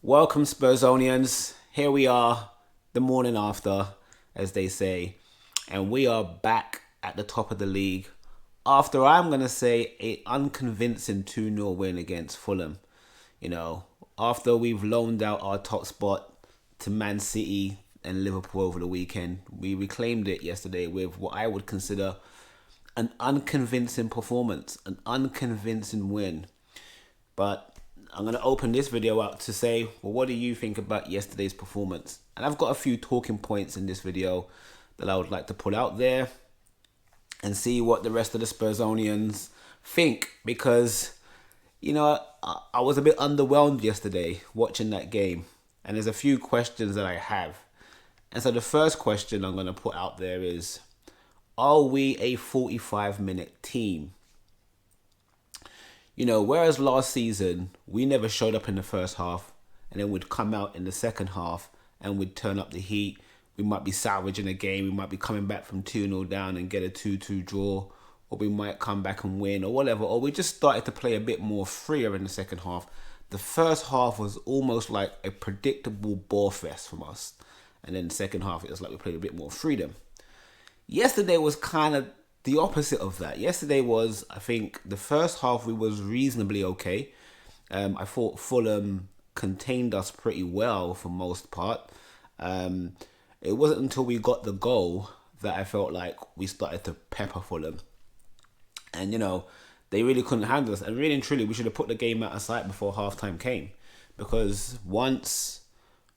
Welcome, Spursonians. Here we are, the morning after, as they say, and we are back at the top of the league after I'm going to say a unconvincing 2-0 win against Fulham. After we've loaned out our top spot to Man City and Liverpool over the weekend, we reclaimed it yesterday with what I would consider an unconvincing performance, an unconvincing win. But I'm going to open this video up to say, well, what do you think about yesterday's performance? And I've got a few talking points in this video that I would like to put out there and see what the rest of the Spursonians think. Because, I was a bit underwhelmed yesterday watching that game. And there's a few questions that I have. And so the first question I'm going to put out there is, are we a 45-minute team? Whereas last season, we never showed up in the first half and then we'd come out in the second half and we'd turn up the heat. We might be salvaging a game. We might be coming back from 2-0 down and get a 2-2 draw. Or we might come back and win or whatever. Or we just started to play a bit more freer in the second half. The first half was almost like a predictable ball fest from us. And then the second half, it was like we played a bit more freedom. Yesterday was kind of the opposite of that. Yesterday was, I think, the first half we was reasonably okay. I thought Fulham contained us pretty well for most part. It wasn't until we got the goal that I felt like we started to pepper Fulham. And, they really couldn't handle us. And really and truly, we should have put the game out of sight before halftime came. Because once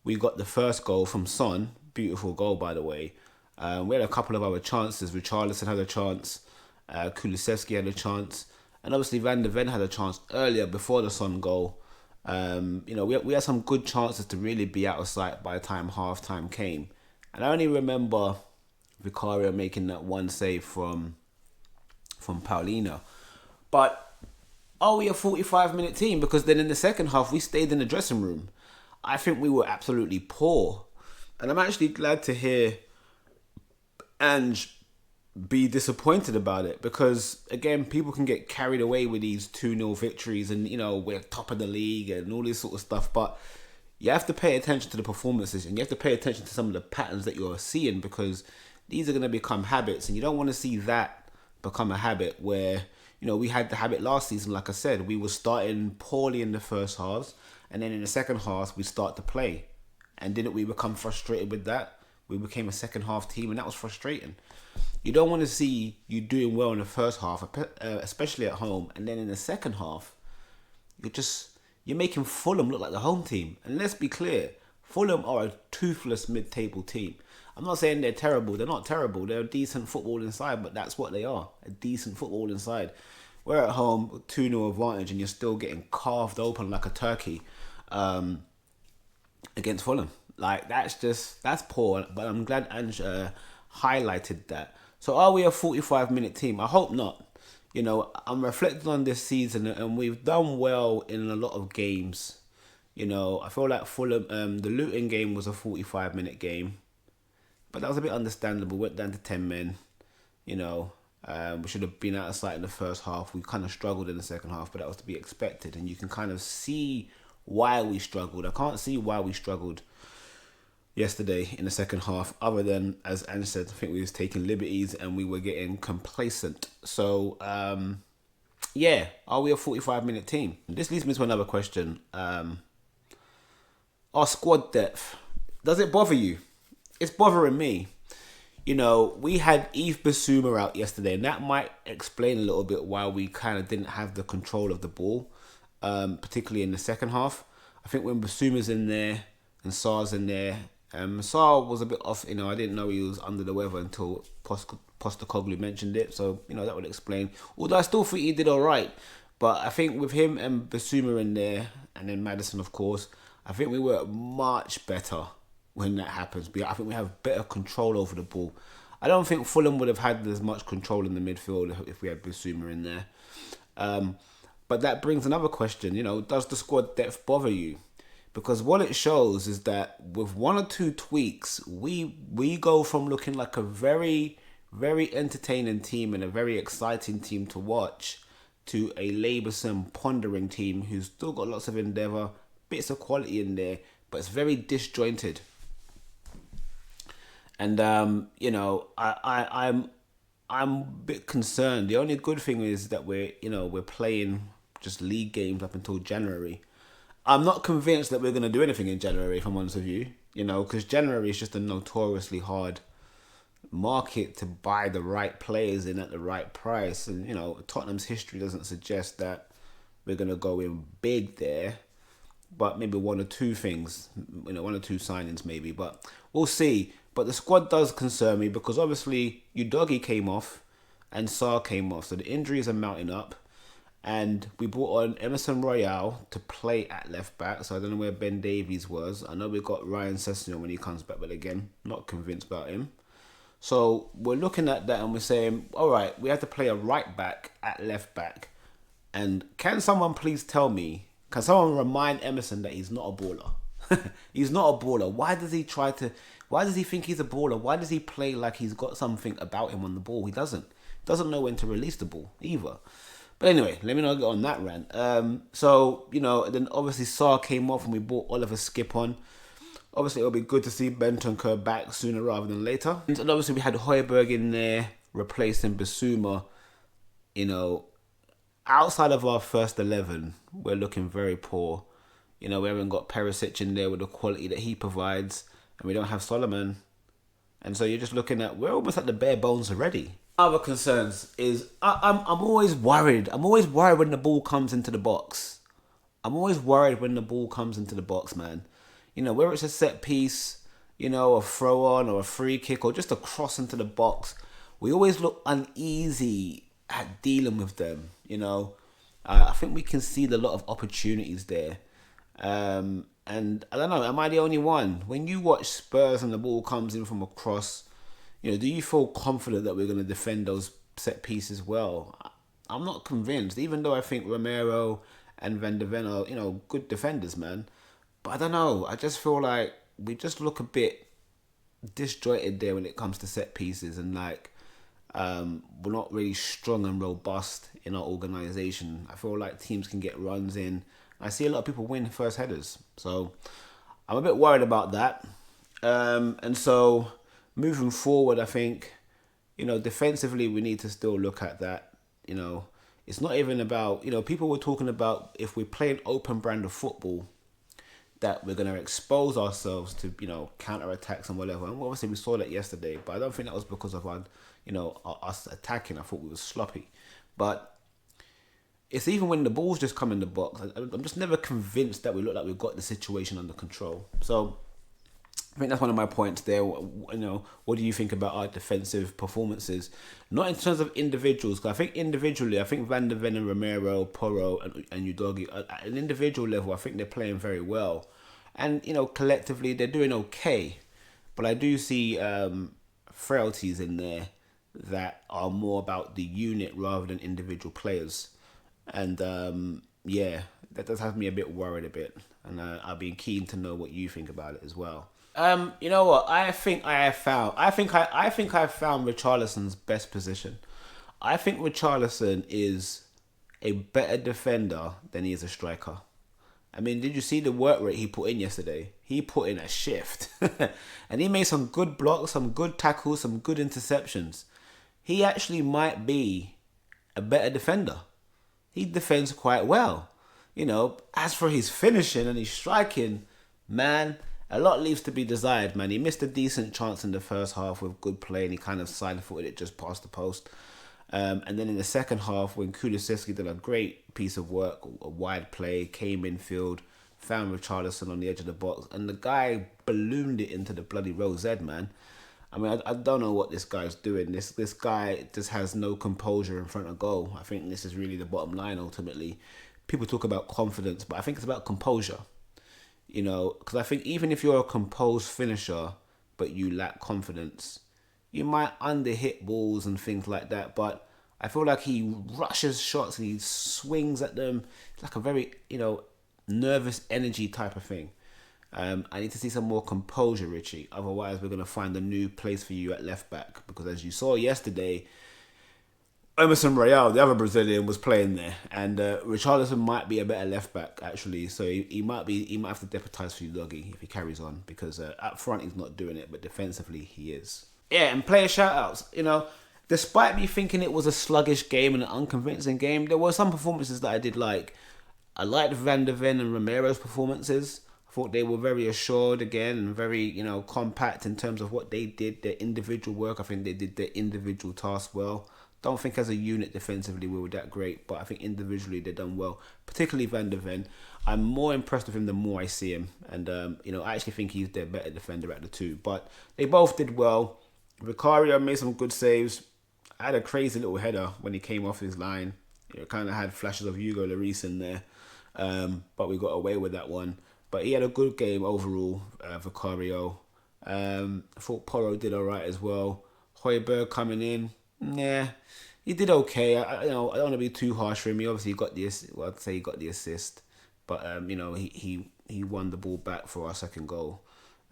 we got the first goal from Son, beautiful goal by the way, we had a couple of other chances. Richarlison had a chance. Kulusevski had a chance. And obviously Van de Ven had a chance earlier before the Son goal. We had some good chances to really be out of sight by the time half-time came. And I only remember Vicario making that one save from Paulino. But are we a 45-minute team? Because then in the second half, we stayed in the dressing room. I think we were absolutely poor. And I'm actually glad to hear Ange be disappointed about it, because again, people can get carried away with these 2-0 victories and we're top of the league and all this sort of stuff, but you have to pay attention to the performances and you have to pay attention to some of the patterns that you're seeing, because these are going to become habits, and you don't want to see that become a habit where we had the habit last season. Like I said, we were starting poorly in the first halves, and then in the second half we start to play, and didn't we become frustrated with that? We became a second half team, and that was frustrating. You don't want to see you doing well in the first half, especially at home, and then in the second half, you're making Fulham look like the home team. And let's be clear, Fulham are a toothless mid-table team. I'm not saying they're terrible. They're not terrible. They're a decent football inside, but that's what they are, a decent football inside. We're at home, 2-0 advantage, and you're still getting carved open like a turkey against Fulham. Like, that's poor, but I'm glad Ange highlighted that. So are we a 45-minute team? I hope not. I'm reflecting on this season, and we've done well in a lot of games. I feel like Fulham, the Luton game was a 45-minute game, but that was a bit understandable. Went down to 10 men. We should have been out of sight in the first half. We kind of struggled in the second half, but that was to be expected, and you can kind of see why we struggled. I can't see why we struggled yesterday in the second half, other than, as Ange said, I think we was taking liberties and we were getting complacent. So, are we a 45-minute team? This leads me to another question. Our squad depth, does it bother you? It's bothering me. We had Yves Bissouma out yesterday, and that might explain a little bit why we kind of didn't have the control of the ball, particularly in the second half. I think when Bissouma's in there and Sarr's in there, Sarr was a bit off. I didn't know he was under the weather until Postecoglou mentioned it. So, that would explain. Although I still think he did all right. But I think with him and Bissouma in there, and then Maddison, of course, I think we were much better when that happens. I think we have better control over the ball. I don't think Fulham would have had as much control in the midfield if we had Bissouma in there. But that brings another question. Does the squad depth bother you? Because what it shows is that with one or two tweaks, we go from looking like a very, very entertaining team and a very exciting team to watch to a laboursome, pondering team who's still got lots of endeavour, bits of quality in there, but it's very disjointed. And I'm a bit concerned. The only good thing is that we're playing just league games up until January. I'm not convinced that we're going to do anything in January, if I'm honest with you. Because January is just a notoriously hard market to buy the right players in at the right price. And, Tottenham's history doesn't suggest that we're going to go in big there. But maybe one or two things, one or two signings maybe. But we'll see. But the squad does concern me because obviously Udogie came off and Sarr came off. So the injuries are mounting up. And we brought on Emerson Royale to play at left back. So I don't know where Ben Davies was. I know we got Ryan Sessegnon when he comes back. But again, not convinced about him. So we're looking at that and we're saying, all right, we have to play a right back at left back. And can someone please tell me, can someone remind Emerson that he's not a baller? He's not a baller. Why does he think he's a baller? Why does he play like he's got something about him on the ball? He doesn't. Doesn't know when to release the ball either. But anyway, let me not get on that rant. Then obviously Sarr came off and we brought Oliver Skip on. Obviously, it'll be good to see Bentancur back sooner rather than later. And obviously, we had Højbjerg in there replacing Bissouma. Outside of our first 11, we're looking very poor. We haven't got Perisic in there with the quality that he provides. And we don't have Solomon. And so you're just looking at, we're almost at the bare bones already. Other concerns is, I'm always worried. I'm always worried when the ball comes into the box. Man. Whether it's a set piece, a throw on or a free kick or just a cross into the box, we always look uneasy at dealing with them. I think we concede a lot of opportunities there. And I don't know, am I the only one? When you watch Spurs and the ball comes in from a cross, do you feel confident that we're going to defend those set pieces well? I'm not convinced, even though I think Romero and Van de Ven are, good defenders, man. But I don't know. I just feel like we just look a bit disjointed there when it comes to set pieces, and we're not really strong and robust in our organisation. I feel like teams can get runs in. I see a lot of people win first headers, so I'm a bit worried about that. And so moving forward, I think defensively we need to still look at that. It's not even about people were talking about if we play an open brand of football, that we're going to expose ourselves to, counter-attacks and whatever. And obviously we saw that yesterday, but I don't think that was because of us attacking. I thought we were sloppy. But it's even when the balls just come in the box, I'm just never convinced that we look like we've got the situation under control. So I think that's one of my points there. What do you think about our defensive performances? Not in terms of individuals, because I think individually, Van der Ven and Romero, Porro and Udogie, at an individual level, I think they're playing very well. And, collectively, they're doing okay. But I do see frailties in there that are more about the unit rather than individual players. And, that does have me a bit worried a bit. And I'll be keen to know what you think about it as well. You know what? I think I found Richarlison's best position. I think Richarlison is a better defender than he is a striker. I mean, did you see the work rate he put in yesterday? He put in a shift. And he made some good blocks, some good tackles, some good interceptions. He actually might be a better defender. He defends quite well. As for his finishing and his striking, man, a lot leaves to be desired, man. He missed a decent chance in the first half with good play, and he kind of side-footed it just past the post. And then in the second half, when Kulusevski did a great piece of work, a wide play, came infield, found Richarlison on the edge of the box, and the guy ballooned it into the bloody rosette, man. I mean, I don't know what this guy's doing. This guy just has no composure in front of goal. I think this is really the bottom line, ultimately. People talk about confidence, but I think it's about composure. Because I think even if you're a composed finisher, but you lack confidence, you might underhit balls and things like that. But I feel like he rushes shots and he swings at them. It's like a very, nervous energy type of thing. I need to see some more composure, Richie. Otherwise, we're going to find a new place for you at left back. Because as you saw yesterday, Emerson Royale, the other Brazilian, was playing there, and Richarlison might be a better left back actually. So he might have to deputise for Udogie if he carries on, because up front he's not doing it, but defensively he is. Yeah, and player shout outs. Despite me thinking it was a sluggish game and an unconvincing game, there were some performances that I did like. I liked Van der Ven and Romero's performances. I thought they were very assured again and very, compact in terms of what they did, their individual work. I think they did their individual tasks well. Don't think as a unit defensively we were that great, but I think individually they done well. Particularly Van der Ven. I'm more impressed with him the more I see him. And, I actually think he's their better defender at the two. But they both did well. Vicario made some good saves. I had a crazy little header when he came off his line. Kind of had flashes of Hugo Lloris in there. But we got away with that one. But he had a good game overall, Vicario. I thought Porro did alright as well. Højbjerg coming in. Yeah, he did okay. I don't want to be too harsh for him. He obviously got I'd say he got the assist. But, he won the ball back for our second goal.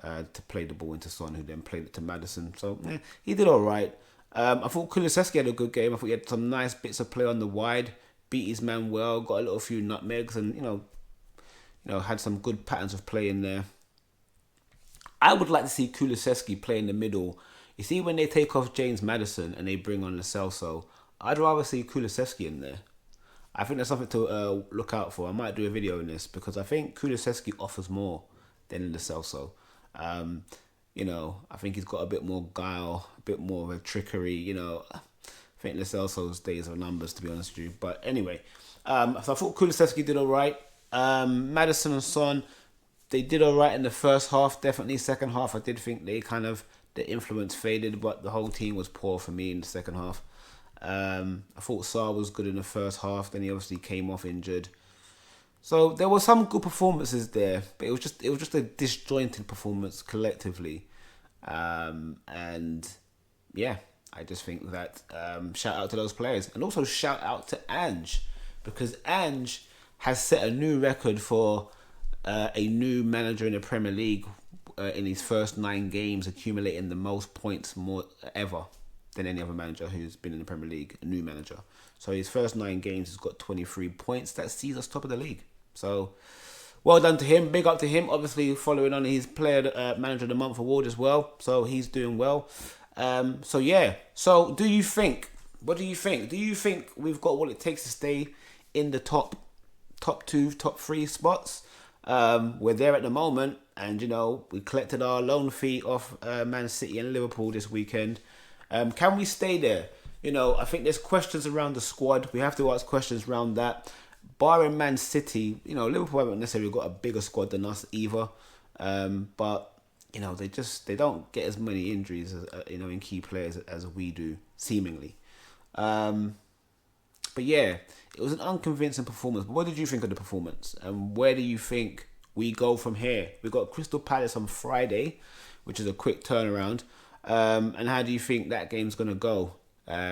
To play the ball into Son, who then played it to Maddison. So, he did alright. I thought Kulusevski had a good game. I thought he had some nice bits of play on the wide. Beat his man well. Got a little few nutmegs. And, had some good patterns of play in there. I would like to see Kulusevski play in the middle. You see, when they take off James Maddison and they bring on Lo Celso, I'd rather see Kulusevski in there. I think that's something to look out for. I might do a video on this because I think Kulusevski offers more than Lo Celso. I think he's got a bit more guile, a bit more of a trickery. I think Lo Celso's days are numbers, to be honest with you. But anyway, so I thought Kulusevski did all right. Maddison and Son, they did all right in the first half. Definitely second half, I did think the influence faded, but the whole team was poor for me in the second half. I thought Sarr was good in the first half. Then he obviously came off injured. So there were some good performances there, but it was just a disjointed performance collectively. And yeah, I just think that shout out to those players, and also shout out to Ange, because Ange has set a new record for a new manager in the Premier League in his first 9 games, accumulating the most points more ever than any other manager who's been in the Premier League, a new manager. So his first 9 games, he's got 23 points. That sees us top of the league. So well done to him. Big up to him. Obviously following on his Player Manager of the Month award as well. So he's doing well. So yeah. So what do you think? Do you think we've got what it takes to stay in the top 2, top 3 spots? We're there at the moment, and we collected our loan fee off Man City and Liverpool this weekend. Can we stay there? I think there's questions around the squad. We have to ask questions around that. Barring Man City, Liverpool haven't necessarily got a bigger squad than us either. But they don't get as many injuries as in key players as we do, seemingly. But yeah, it was an unconvincing performance. But what did you think of the performance? And where do you think we go from here? We got Crystal Palace on Friday, which is a quick turnaround. And how do you think that game's going to go?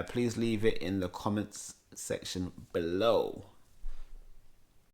Please leave it in the comments section below.